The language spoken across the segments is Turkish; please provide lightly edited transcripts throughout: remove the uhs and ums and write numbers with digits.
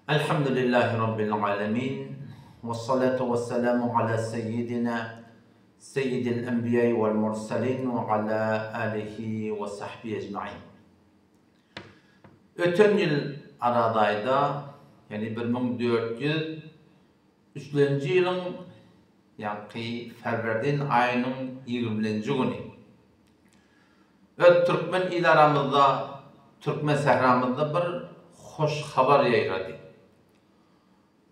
Elhamdülillahi Rabbil alemin. Ve salatu ve selamu ala seyyidina seyyidil enbiya vel mursalin ve ala alihi ve sahbihi ecmaîn. Ötön yıl aradayda, yani 1403 yılın yani Ferverdin ayının 20. günü. Türkmen il aramızda, Türkmen sehramızda bir hoş haber yayıldı.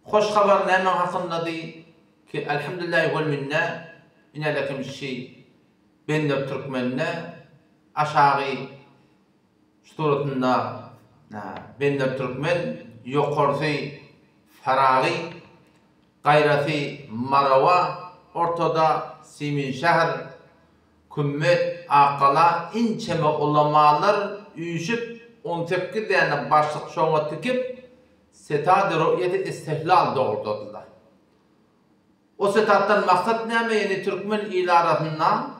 Hoş haber ne hakkında ki elhamdülillahi vel minne inelekim şey ben de Türkmenle aşağı suratında ben de Türkmen yukarısı Ferari gayreti Marava ortada Simin şehir kümmet akala inçeme ulamalar üyüşüp 18 tane başlık şoğuna tıkıp Setad-ı Ru'yeti istihlal doğurdular. O setattan maksat ne mi? Yani Türkmen ilarasından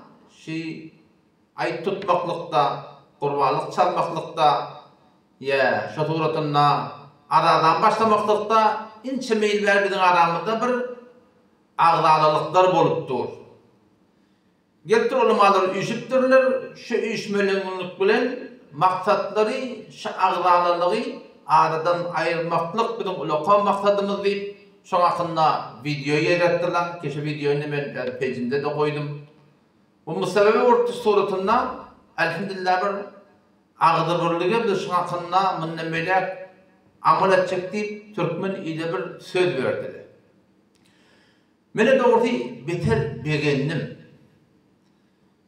ay tutmaklıkta, kurbalık çalmaklıkta ya şaturatında aradan başlamaklıkta ince meyil verdiğin aramında bir ağdalılıklar bolup dur. Getir olmaları üyüşüptürler, şu üyüşmelenlik bilen maksatları, şu ağdalılığı aradan ayırmaklık bizim ulaqan maksadımız deyip son hakkında video yarattılar. Keşke videoyu ben pejimde de koydum. Bu sebebi orta suratında elhamdülillah bir ağdırırlığı biz son hakkında münnemelek amal edecek deyip Türkmen ile bir söz verdiler. Mene de orta beter beğendim.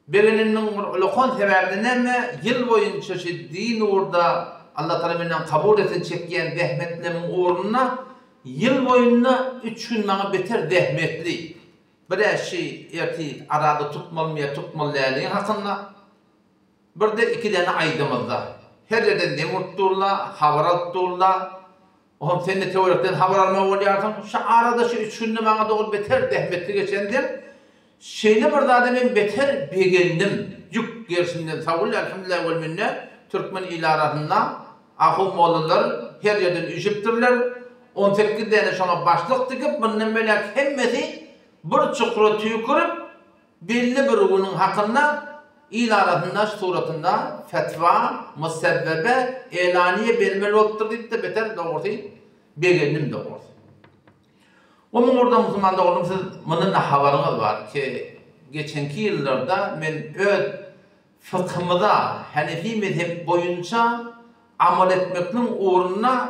Beğeninin ulaqan sebebini neme yıl boyunca din orada Allah tarafından kabul edilecek dehmetlerin uğruna yıl boyunca 3 gün bana beter dehmetli. Bir şey erti arada tutmalı leyleğin hakkında. Bir de 2 tane aydımızda. Her yerden demurtturla, haber altturla. Oğlum sen de teorikten haber alma oluyorsan, şu arada şu 3 günde bana doğru beter dehmetli geçendir. Şeyle bir daha demin beter beğendim. Yük gerisinden savul elhamdülillah vel minne. Türkmen ilarasında ahum oğullar her yerden üyüşüptürler. 18 tane şuna başlık tıkıp bunun melek hemmeti bir çukuru tüyükürüp belli bir günün hakkında ilarasında suratında fetva, musebbebe, elaniye vermeli oluptur deyip de beter doğrusu beğendim doğrusu. Onun orada Müslüman'da oğlum siz bunun haberiniz var ki geçenki yıllarda ben fıkhımıda Hanefi mezhep boyunca amal etmekinin uğruna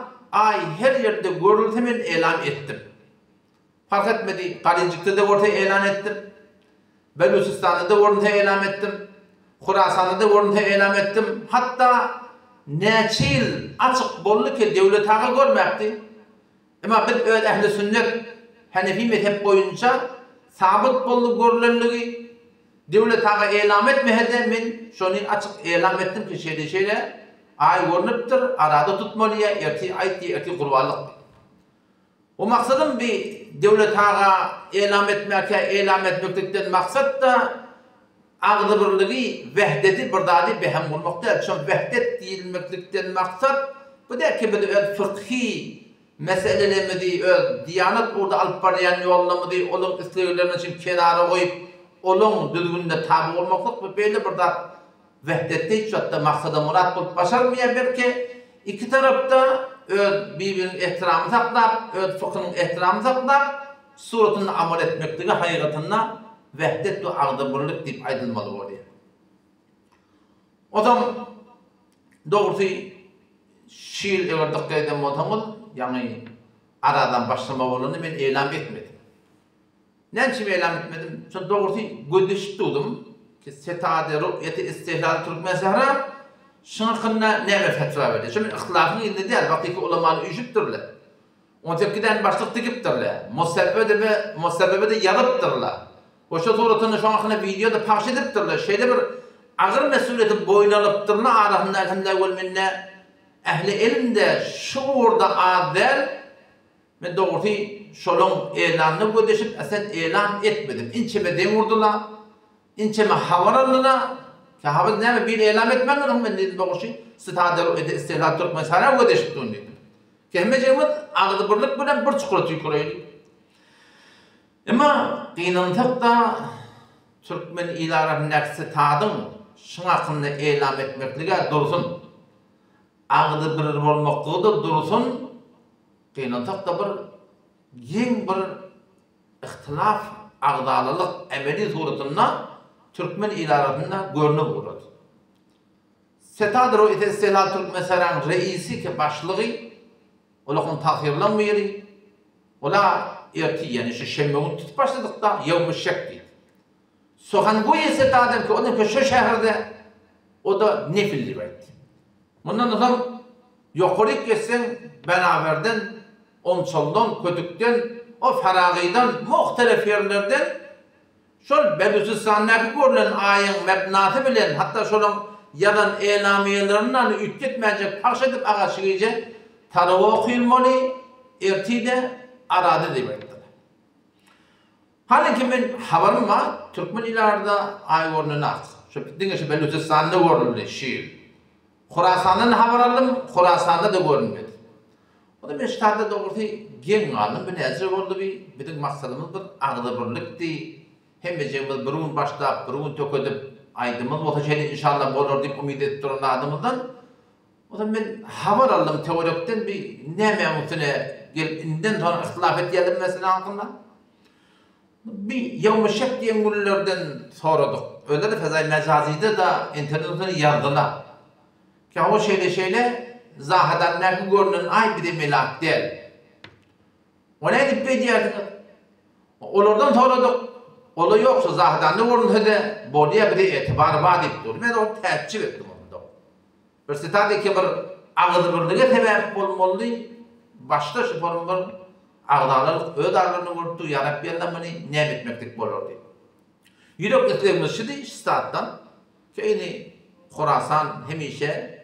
her yerde görülse ben elan ettim. Fark etmedi. Kalincik'te de ortaya elan ettim. Belusistan'da da ortaya elan ettim. Khurasan'da da ortaya elan ettim. Hatta neçil açık bollu ki devlet hakkı görmekti. Ama ben öyle ehl-i sünnet Hanefi mezhep boyunca sabit bollu görülenliği devlet hakkı elan etmeden ben şunu açık elan ettim ki şeyle ay görünüptür, arada tutmalıya, erti kurbalık. O maksadım bir devlet hakkı elan etmekten maksat da ağdırlığı, vehdeti bir daha behem olmakta. Çünkü vehdet değilmeklikten maksat bu da ki bir fıkhi meselelerimizi, diyanet orada alıp barayan yollamızı, onun istiyorlarının için kenara koyup onun düzgünde tabi olmaklık bu böyle bir daha vehdette hiç hatta maksada murat bulup başarmaya belki iki tarafta birbirinin ehtiramı saklar, fıkhının ehtiramı saklar, suratını amal etmektiği hayatında vehdet ve ağdırlık deyip aydılmalı oluyor. O zaman doğrusu şiir eğer edem otamız, yani aradan başlama olduğunu ben eylem etmedim. Ne için eylem etmedim? Çünkü doğrusu gödüştüydüm. Ki Setad-ı Ru'yeti istihlal Türkmen sehra şunakında neme fetva verdi. Şimdi ihtilafın ilde değil, vaktaki ulamalı üyüşüptürler. 18'den başlık tıkıptırlar. Musebbebe de yalıptırlar. Hoşa suratını şunakına videoda pahş ediptırlar. Şeyde bir ağır mesuliyeti boynalıptırlar. Arasında elhamdülillah vel minne ehli ilimde şuurda adel ve doğrusu şolun elanını gödeşip esen elan etmedim. İnçeme demurdular. İnçeme havaralına ki havar ne bir elan etmem lazım ben dedim bu şey Setad-ı Ru'yeti istihlal Türkmen sehra gödeşip dedim. Gelmeyeceğimiz ağzı birlik bilen bir çukurut yüküreydi. Ama kıyıntık da Türkmen ilarının näkisi tadım şun hakkında eylem etmeklige dursun. Ağzı bir bolmaklığı da dursun. Kıyıntık da bir yen bir ihtilaf ağdalılık emeli suretinde Türkmen ilarında görünüp durur. Setadır o İttihat Türkmenistan'ın reisi ki başlığı olakın tahirlanmıyor. Ola erti yani şu şemmeğin tutup başladık da yevmi şek deydi. Soğan bu setadım ki onun şu şehirde o da nefilli verdi. Bundan adam yokurik geçsen beraberden onçoldan, kötükten, o feragiden, muhtelif yerlerden şol Belusistan'daki görülen ayın mebnatı bilen hatta şolun yadan elamiyelerinden ütgetmeyecek paş edip ağaçıgıca tarığı okuyulmalı, ertide aradı demektir. Hani ki ben haberim var, Türkmen ileride ay görününe at. Şu bittiğin şu Belusistan'da görünüyor şiir. Khurasan'dan haber aldım, Khurasan'da da görünmedi. O da ben ştarda doğrusu gen aldım, ben ezir oldu bizim maksadımız bir ağda birlikti. Hem becemiz birun başlayıp, birun tökedip, aydımız olsa şeyde inşallah olur deyip umid edip duran adımızdan. O zaman ben haber aldım teorikten bir ne memutine gelip inden sonra ihtilaf ettiyelim mesela hakkında. Bir yevmi şek diyen günlerden soradık. Öyle de fezai mecazide de internetten yazdılar. Ki o şeyle zahadan ne görünen ay bir de melak değil. O ne edip bediyordunuz? Onlardan soradık. Ola yoksa zahadan ne görünse de boliye bir de etibar var deyip durdu. Ben de o tehdit ettim onda. Bir sitadaki bir ağzı birliğe sebep olmalı. Başta şu form bir ağdalar, öz ağlarını vurdu. Ya Rabbi yandan beni ne etmektik bolur deyip. Yürek ettiğimiz şimdi istattan şeyini Khurasan hemişe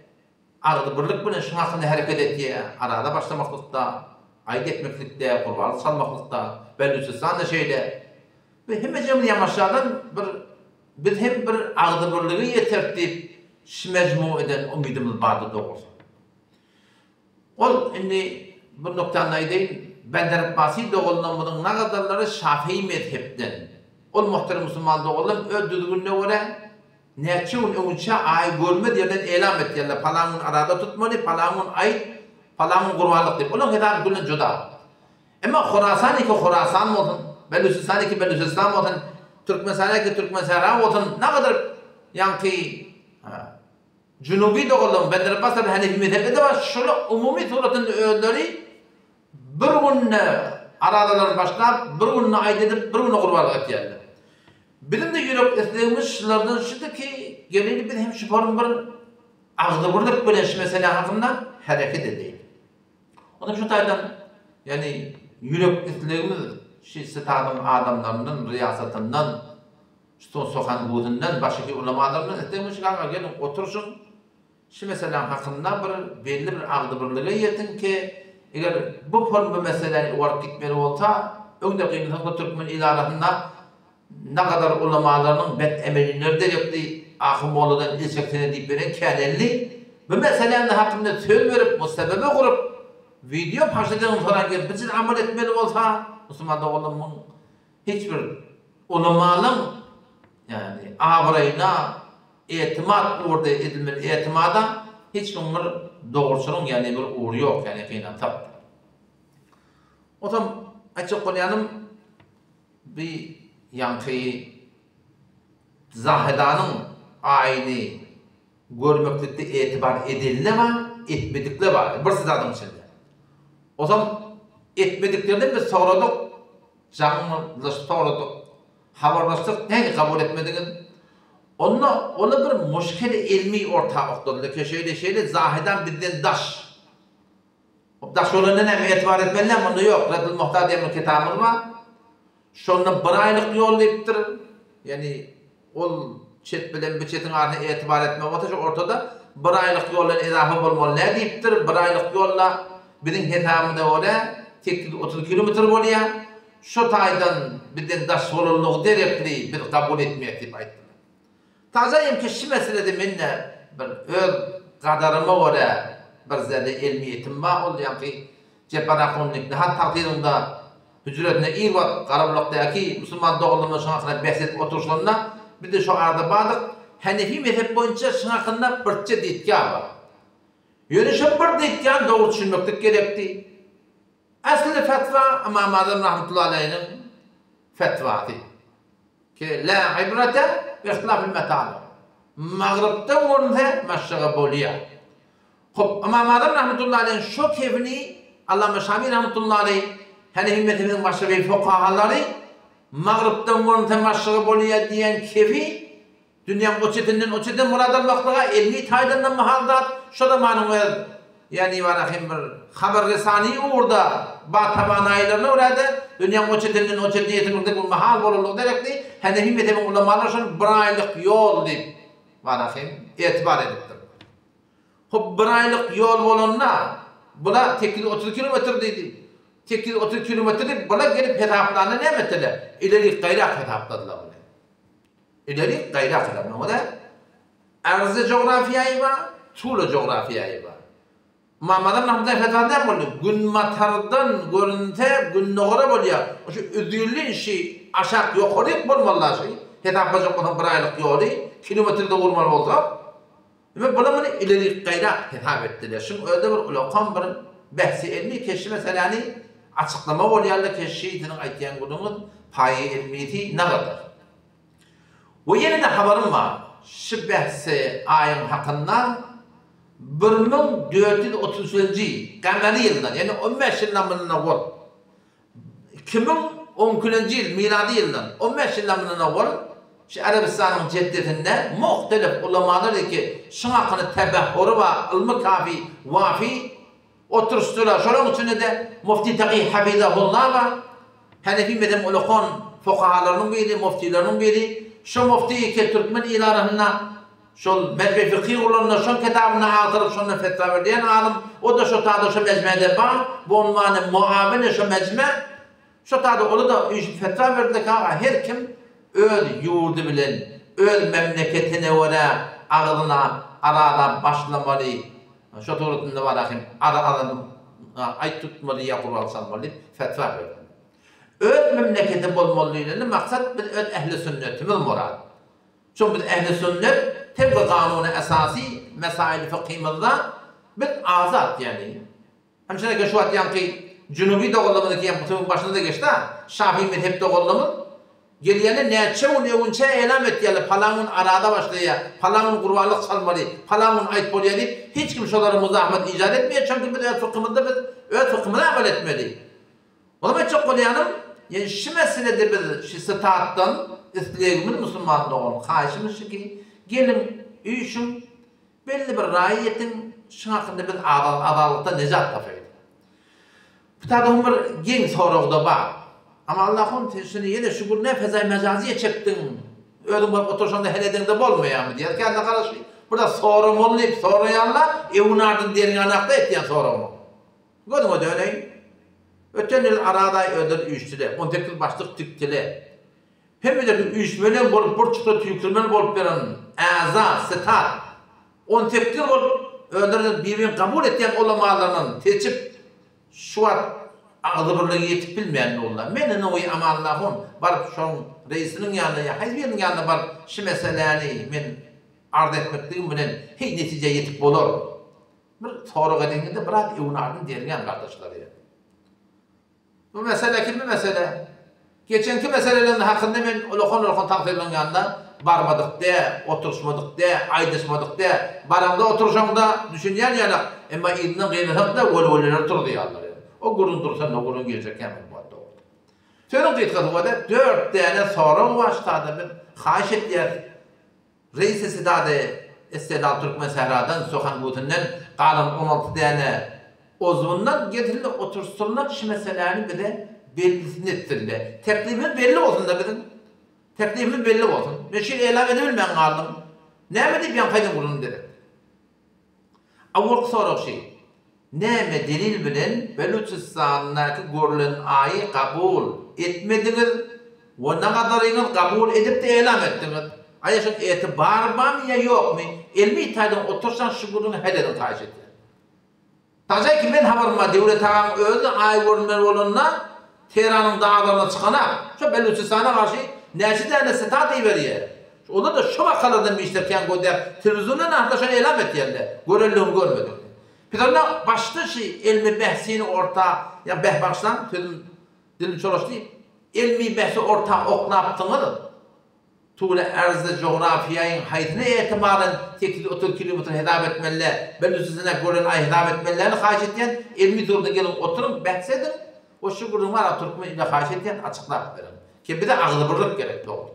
ağzı birlik bilen şu hakkında hareket ettiği arada başlamaklıkta, ayet etmeklikte, kurbanlık salmaklıkta, Belusistan'da şeyle ve hem cemil yamaçlardan bir hem bir ağzı birliği yetertip mecmu eden umidimiz vardı doğrusu. Ol şimdi bu noktadan aydeyin, benden basit doğulunun bunun ne kadarları Şafii mezhepten. Ol muhterem Müslüman doğulun öldürdüğüne göre neçun önce ay görmedi yerden elam ettiler. Falanın arada tutmalı, falanın ay, falanın kurbanlık deyip. Onun hedef günün cüda. Ama Khurasan ki Khurasan olsun, Belusistan ki Belusistan olsun, Türkmenistan ki Türkmenistan olsun, ne kadar yani Cunubi doğulun, benden basar bir Hanefi mezhebi de var. Şöyle umumi suratın öğüleri bir gün aradalar başlayıp, bir gün ayet edip, bir gün kurbanlık ettiler. Bizim de yürek ettiğimiz şeylerden şuydu ki, geleli bir hem şu form bir ağzı birlik bilen şu mesele hakkında hareket edeyim. Onun şu taydan, yani yürek ettiğimiz şu sitadım adamlarının riyasetinden, şu sokan buğdundan, başka ulamalarından ettiğimiz şeylerden gelin otursun, şu mesele hakkında belli bir ağzı birliğe yetin ki, eğer bu form bir meseleyi olarak gitmeli olsa, önde kıyımızda Türkmen ilarasında ne kadar ulamalarının bet emeli nerede yaptı, Ahimoğlu'dan ilçektene deyip veren kenelli, bu meselenin hakkında söz verip, müstebebe kurup, video paylaştıktan sonra gelip, bizim amal etmeli olsa, Müslüman doğulumun hiçbir ulamanın, yani avrayına, etimat orada edilmeli, etimada hiç onlar doğrusunun yani bir uğru yok, yani kıyınan tabi. O zaman açık konuyanım bir yankıyı Zahidanın aynı görmeklikte itibar ediline var, etmedikle var. Bir sızadım şimdi. O zaman etmediklerinde biz soradık, canlılaşıp soradık, haberlaştık, neyi kabul etmediniz? Ona bir müşkil ilmi ortaklığı ki şeyle Zahidan bizden daş. Daş olanın hem etibar etmeliler mi? Onu yok. Reddül Muhtar diye bir kitabımız var. Şondan bir aylık yollayıptır. Yani ol çet bilen bir çetin arasına etibar etme olsa ortada bir aylık yolla izafe olmalı. Ne deyiptir? Bir aylık yolla bizim hesabında öyle 30 kilometre oluyor. Şu taydan bizden daş sorumluluğu direktli bir kabul etmeye deyip ayttılar. Tazayım ki şu meselede minne bir öz kadarıma öyle bir zede ilmiyetim var. Ol yani ki Ceparakonlik hat takdirinde hücretine iyi vat Qarabağdaki Müslüman doğulunun şansına bahset oturuşlarında bir de şu arada badık Hanefi mezhep boyunca şansında birçe ditkan var. Yönüşü bir ditkan doğru düşünmektik gerekti. Aslı fetva İmam Azam rahmetullahi aleyhinin fetvası. Ki la ibrete ve ihtilafil metala. Mağrib'den vurunca meşşağı boluyor. İmam Azam rahmetullahi aleyhin şu kevni Allame Şamî rahmetullahi aleyh Hanefi mezhebinin başka fukahaları Mağrib'den vurunca meşşağı boluyor diyen kefi dünyanın o çetinden murad almaklığa ilmi taydandan mahaldat şu da manumel yani varahim bir haber resani orada ba tabanaylarını orada dünyanın o çetinden o çetine yetimlikte bu mahal boluluğu derekti Hanefi mezhebinin ulamaları şunu bir aylık yol deyip varahim etibar ediptir. Bir aylık yol bolunna bula tekil 30 kilometre dedi. Tekil 30 kilometre bula gelip hesaplarını ne mettiler? İleri gayrak hesapladılar bunu. İleri gayrak hesapladılar. Arzı coğrafyayı var, tuğla coğrafyayı var. Muhammed'in Rahmet'in fetvasında ne oluyor? Gün matardan görünte gün noğra oluyor. O şu üzüllün şey aşağı yukarı bulmalılar şey. Hesaplayacak olan bir aylık yolu, kilometrede vurmalı olsa. Ve bunu ileri gayrak hesap ettiler. Şimdi öyle bir ulakam bir bahsi ilmi keşi mesela açıklama oluyorlar keşiğinin ayetiyen günümün payı ilmiyeti ne kadar? Ve yine de haberim var. Şu bahsi ayın hakkında 1430 kameri yıldan yani 15 yıldan bunun var. 2010 yıl miladi yıldan 15 yıldan bunun var. Şu Arabistan'ın ceddetinde muhtelif ulamalar ki şuna hakkında tebahhuru ve ilmi kafi vafi oturuştular. Şunun içinde de Mufti Taqi Hafizahullah var. Hanefi mezhep ulakon fukahalarının biri, muftilerinin biri. Şu mufti ki Türkmen ilarahına şu medve fıkhi olanına şu kitabına atırıp şuna fetva verdiyen alim o da şu tadı şu mecmede var. Bu unvanı muavini şu mecme şu tadı onu da fetva verdik ha her kim öl yurdu bilen öl memleketine vere ağzına arada başlamalı şu turutunda var akim ara ay tutmalı yapıral salmalı fetva verdi. Öl memleketi bolmalıyla maksat bir öl ehli sünnetimiz murad. Çünkü biz ehli sünnet tebbi kanunu esası mesail fıkhimizde bir azat yani. Hemşire ki şu at yankı Cunubi doğullamındaki yapıtımın başında da geçti ha. Şafii mezhep doğullamı geliyeni neçe unce eylem etti yani falanın arada başlıyor, falanın kurbanlık salmalı, falanın ait boluyor deyip hiç kimse onlara muzahmet icat etmiyor çünkü biz öyle fıkhımızda biz öyle fıkhımına amel etmeli. O zaman çok kolayanım yani şu meselede biz şu sıtattan İslam'ın Müslüman doğum karşımız ki gelin uyuşun belli bir rayiyetin şu hakkında biz adalıkta necat tapaydı. Bu tabi bir gen soruğda var. Ama Allah'ın tersini yine şükür ne fezay mecaziye çektin. Ödüm bak oturuşanda helediğinde bolmuyor mu diye. Kendi karşı burada sorum olmayıp soruyanlar evunardın derin anakta ettiyen sorumu. Gördün mü de öyle? Öten yıl arada ödül uyuştular. 14 yıl başlık tüktüler. Hem de uyuşmelen bolup bir çıkta tüyükürmen bolup veren aza, setat. 14 yıl bolup ödülün birbirini kabul ettiyen olamalarının teçip şu an ağzı birliğe yetip bilmeyen oldular. Menen o ama Allah'ın barıp şu reisinin yanına ya hayırın yanına barıp şu meseleni men arz etmekliğim bilen hiç netice yetip olur. Bir soruğa denginde bırak evunardın dergen kardeşleri. Bu mesele kim bir mesele? Geçenki meselelerin hakkında men ulakon takdirinin yanında barmadık de, oturuşmadık de, aydışmadık de, baramda oturuşamda düşünyen yana ama idinin gıyınlık da vol-vol'ler turdu yanlar. O gurun dursa ne gurun gelecek hemen bu adda oldu. Söyledim kıyıtkası bu adda 4 tane sorun başladı bir xahiş ettiler. Reis-i Sidade İstedal Türkmen Sehra'dan, Sokan Gutun'dan kalan 16 tane uzvundan getirildi otursunlar şu meselelerini bir de bellisini ettirdi. Teklifimiz belli olsun da bizim. Teklifimiz belli olsun. Ben şey eylem edebilmem kaldım. Ne mi deyip yankaydım gurun dedi. Avurk soru şey. Näme delil bilen Beluçistan'daki görülen ayı kabul etmediniz ve ne kadarını kabul edip de eylem ettiniz. Ayşe etibar var mı ya yok mu? İlmi itaydan otursan şu gurunu heleden karşı etti. Dajay ki men habarıma devlet ağam özü ay görünmeli olanına Tehran'ın dağlarına çıkana şu Beluçistan'a karşı näçe däne stat iýberýär. Olar da şu wakalardan bir işlerken göder televizyondan arkadaşlar elan etdiler. Görelliğini görmedik. Pitanna başta ilmi bahsini orta ya behbaşlan dilim çalıştı. İlmi bahsi orta oklaptınız. Tuğla erzde coğrafiyayın hayatına etibaren 30 kilometre hedaf etmeliler. Beluçistan'a gören ay hedaf etmelilerini haş etken ilmi durda gelin oturun bahsedin. O şu gurumlar Türkmen ile haş etken açıklap verin. Ki bir de ağlıbırlık gerekli olur.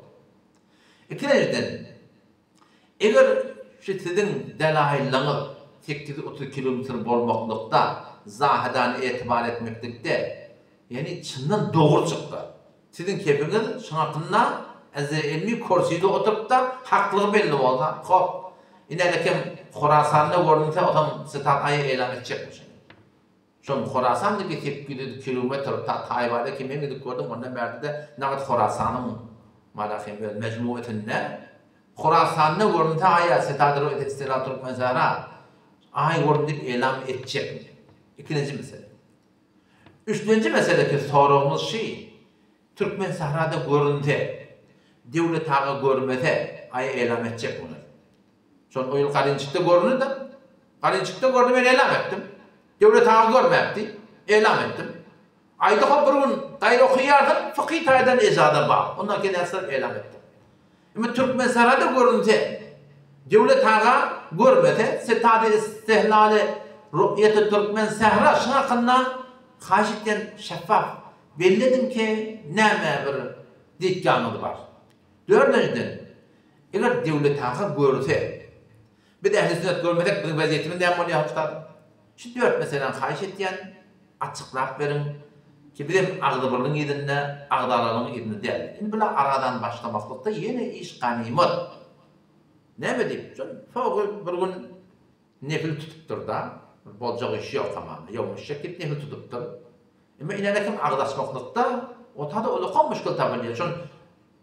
İkinciden, eğer sizin delahillığınız 30 kilometre bolmaklıkta zahidan etibar etmeklikte yani çından doğru çıktı. Sizin kepiniz şunakında ilmi kursuyda oturup da haklığı belli oldu. Hop, inelekim Khorasan'da görünse otam stat ayı elan edecekmiş. Şun Khorasan'daki tepkili kilometre Tayvan'da kimden gidip gördüm ondan beri de nağıt Khorasan'ın malafim böyle mecmuetinde Khorasan'da görünse ayı statları istilah Türkmenizara ay görünüp elan edecek mi? İkinci mesele. Üçüncü mesele ki sorumuz Türkmen sahrada görünse devlet ağa görmese ay elan edecek bunu. Son o yıl Karınçık'ta görünürdü. Karınçık'ta gördüm ben elan ettim. Devlet ağa görmeyipti. Elan ettim. Ayda kopurun gayrı okuyardım. Fıkhi taydan ecada bağ. Ondan kendi asıl elan ettim. Ama Türkmen sahrada görünse devlet ağa görmese setade istihlali ru'yeti Türkmen sahra şunakında kaşitten şeffaf belledim ki näme bir ditkanı var. Dördüncüden, eğer devlet ağa görse bir de ehl-i sünnet görmesek bizim vaziyetimiz ne yapmalı yapıştadı? Şu dört mesela kaş etken açıklap verin ki bizim ağdıbırlığın yedinne, ağdalarının yedinne değil. Şimdi böyle aradan başlamaklıkta yeni iş ganimet. Ne mi deyip? Fağı bir gün nefil tutuptur da, bolcak işi yok tamamı, yokmuş şekil nefil tutuptur. Ama inelekim ağdaşmaklıkta o tadı olukan müşkül tabi. Çünkü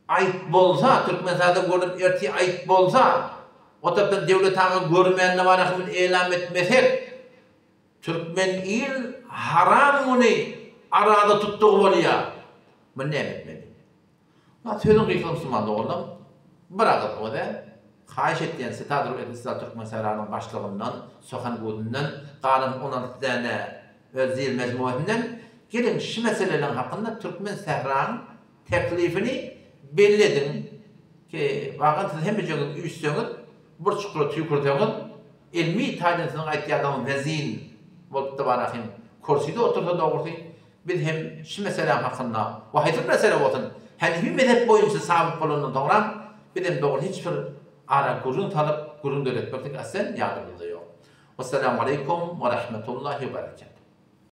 ayıp bolsa, Türkmenizada görüp erti ayıp bolsa, o tabi devlet ağa görmeyenle var akımın eylem etmesek, Türkmen il haram bunu arada tuttuğu oluyor. Ben ne etmedi? Sözün kıyıklı Müslümanlı oldum. Bırakıp o da, kaş ettiğin Sitadır Edisler Türkmen Sahra'nın başlığından, Sokan Gudundan, Kanun 16 tane Özil Mecmuetinden, gelin şu meselelerin hakkında Türkmen Sahra'nın teklifini belli edin. Ki bakın siz hem bir cönün üstünün, bir çukuru tüykürdüğünün, ilmi taydensinin ayettiği adamın vezin, olup da var akım, kursuyda oturdu doğurdu. Biz hem şu meselelerin hakkında, vahidin mesele olsun, hani bir mezhep boyunca sabit bulunduğunu doğuran, bizim doğru hiçbir ara gurun tanıp, gurun döretmektik aslen yardımcı yok. Vesselamu aleyküm ve rahmetullahi ve berekatuhu.